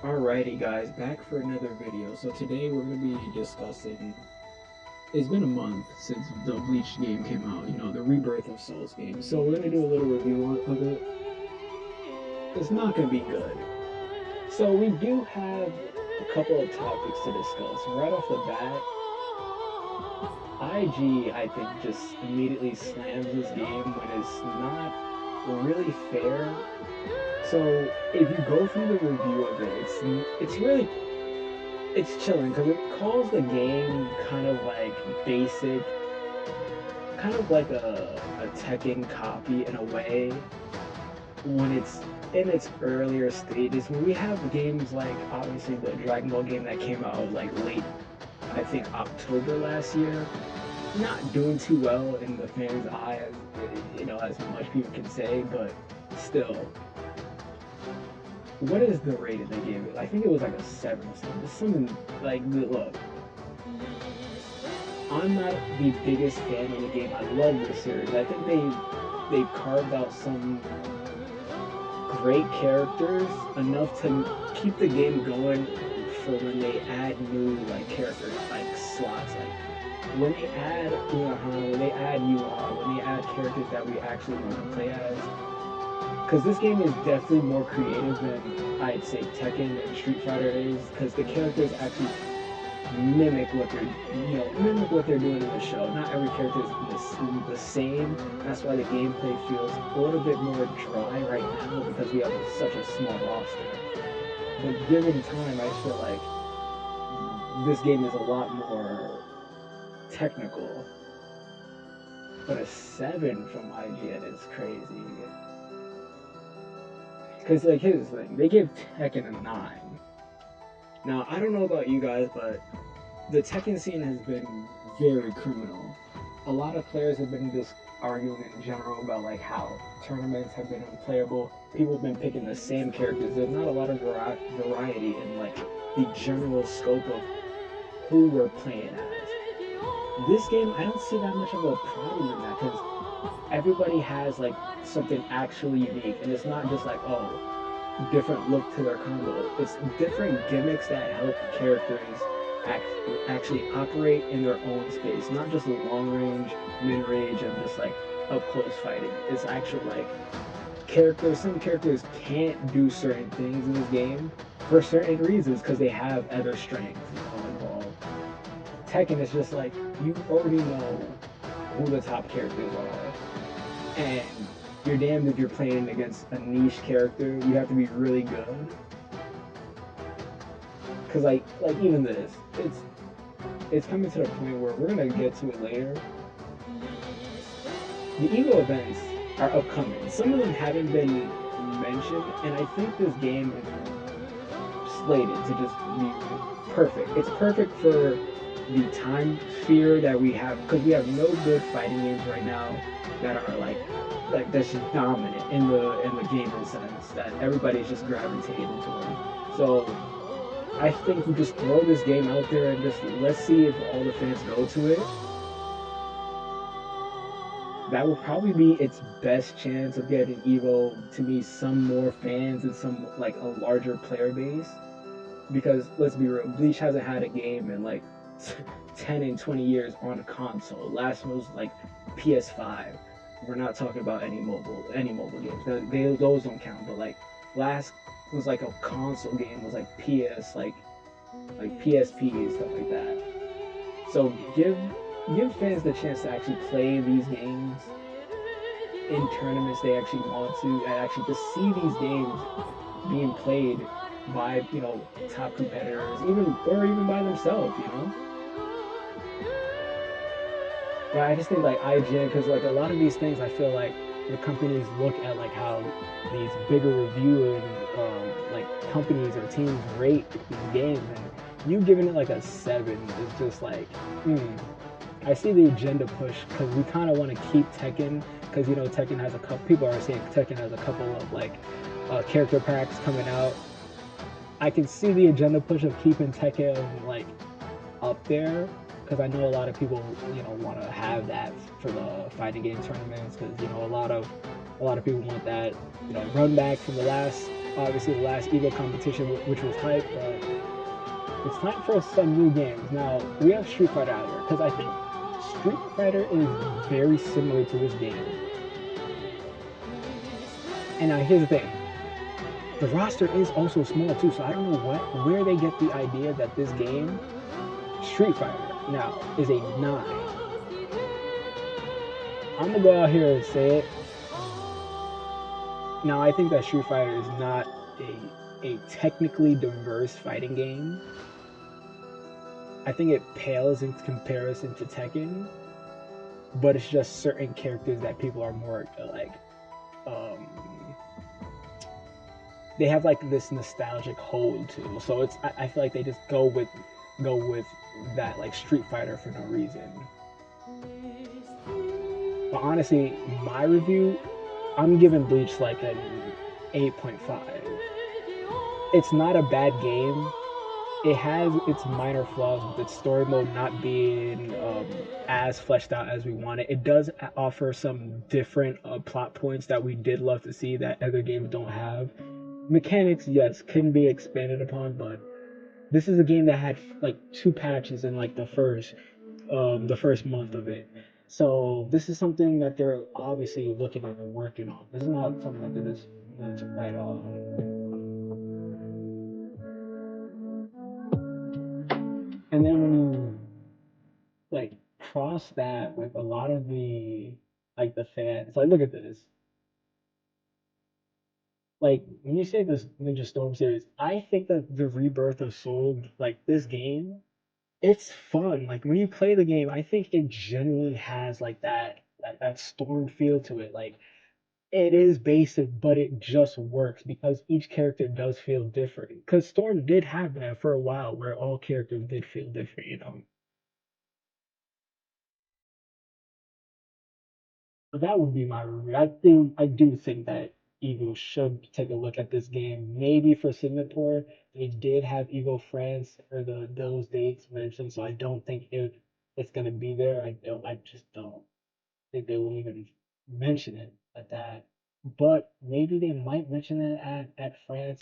Alrighty guys, back for another video. So today we're going to be discussing, it's been a month since the Bleach game came out, the Rebirth of Souls game. So we're going to do a little review of it. It's not going to be good. So we do have a couple of topics to discuss. Right off the bat, IG I think just immediately slams this game when it's not really fair. So if you go through the review of it, it's really it's chilling because it calls the game kind of like basic, kind of like a Tekken copy in a way when it's in its earlier stages. When we have games like obviously the Dragon Ball game that came out like late, I think October last year, not doing too well in the fans' eye as as much people can say, but still. What is the rating they gave it? I think it was like a 7 or something. Something like, look, I'm not the biggest fan of the game. I love the series. I think they carved out some great characters enough to keep the game going for when they add new like characters like slots. Like when they add Unohana, when they add Yuha, when they add characters that we actually want to play as. Because this game is definitely more creative than I'd say Tekken and Street Fighter is, because the characters actually mimic what they're doing in the show. Not every character is the same. That's why the gameplay feels a little bit more dry right now because we have such a small roster. But given time, I feel like this game is a lot more technical. But a 7 from IGN is crazy. Because, like, here's the thing. They give Tekken a 9. Now, I don't know about you guys, but the Tekken scene has been very criminal. A lot of players have been just arguing in general about, like, how tournaments have been unplayable. People have been picking the same characters. There's not a lot of variety in, like, the general scope of who we're playing as. This game, I don't see that much of a problem in that, because everybody has like something actually unique, and it's not just like different look to their combo. It's different gimmicks that help characters actually operate in their own space, not just long range, mid range, and just like up close fighting. It's actual like characters. Some characters can't do certain things in this game for certain reasons because they have other strengths involved. Tekken is just like you already know who the top characters are, and you're damned if you're playing against a niche character. You have to be really good. Cause like even this, it's coming to the point where we're gonna get to it later. The EVO events are upcoming. Some of them haven't been mentioned, and I think this game is slated to just be perfect. It's perfect for the time sphere that we have, because we have no good fighting games right now that are like that's just dominant in the gaming sense that everybody's just gravitating toward. So I think we just throw this game out there and just let's see if all the fans go to it. That will probably be its best chance of getting EVO to be some more fans and some like a larger player base. Because let's be real, Bleach hasn't had a game in like 10 and 20 years on a console. Last one was like PS5. We're not talking about any mobile games. Those don't count. But like last was like a console game was like PS like PSP and stuff like that. So give fans the chance to actually play these games in tournaments they actually want to, and actually to see these games being played by top competitors, even by themselves. But I just think like IGN, because like a lot of these things, I feel like the companies look at like how these bigger reviewing like companies or teams rate these games, and you giving it like a 7 is just like, I see the agenda push because we kind of want to keep Tekken, because Tekken has a couple. People are saying Tekken has a couple of like character packs coming out. I can see the agenda push of keeping Tekken like up there, because I know a lot of people want to have that for the fighting game tournaments, because a lot of people want that run back from the last obviously the last EVO competition, which was hype, but it's time for some new games. Now, we have Street Fighter out here, because I think Street Fighter is very similar to this game. And now here's the thing. The roster is also small too, so I don't know where they get the idea that this game, Street Fighter, now is a 9. I'm gonna go out here and say it. Now I think that Street Fighter is not a technically diverse fighting game. I think it pales in comparison to Tekken, but it's just certain characters that people are more like um they have like this nostalgic hold to. So it's I feel like they just go with that like Street Fighter for no reason. But honestly, my review, I'm giving Bleach like an 8.5. It's not a bad game. It has its minor flaws with its story mode not being as fleshed out as we wanted. It does offer some different plot points that we did love to see that other games don't have. Mechanics, yes, can be expanded upon, but this is a game that had like 2 patches in like the first month of it. So this is something that they're obviously looking at and working on. This is not something that they're just going to write off. And then when you like cross that with a lot of the fans, like look at this. Like when you say this Ninja Storm series, I think that the rebirth of Soul, like this game, it's fun. Like when you play the game, I think it genuinely has like that storm feel to it. Like it is basic, but it just works because each character does feel different. Because Storm did have that for a while, where all characters did feel different. But that would be my review. I do think that EVO should take a look at this game. Maybe for Singapore, they did have EVO France for those dates mentioned, so I don't think it's gonna be there. I just don't think they will even mention it at that. But maybe they might mention it at France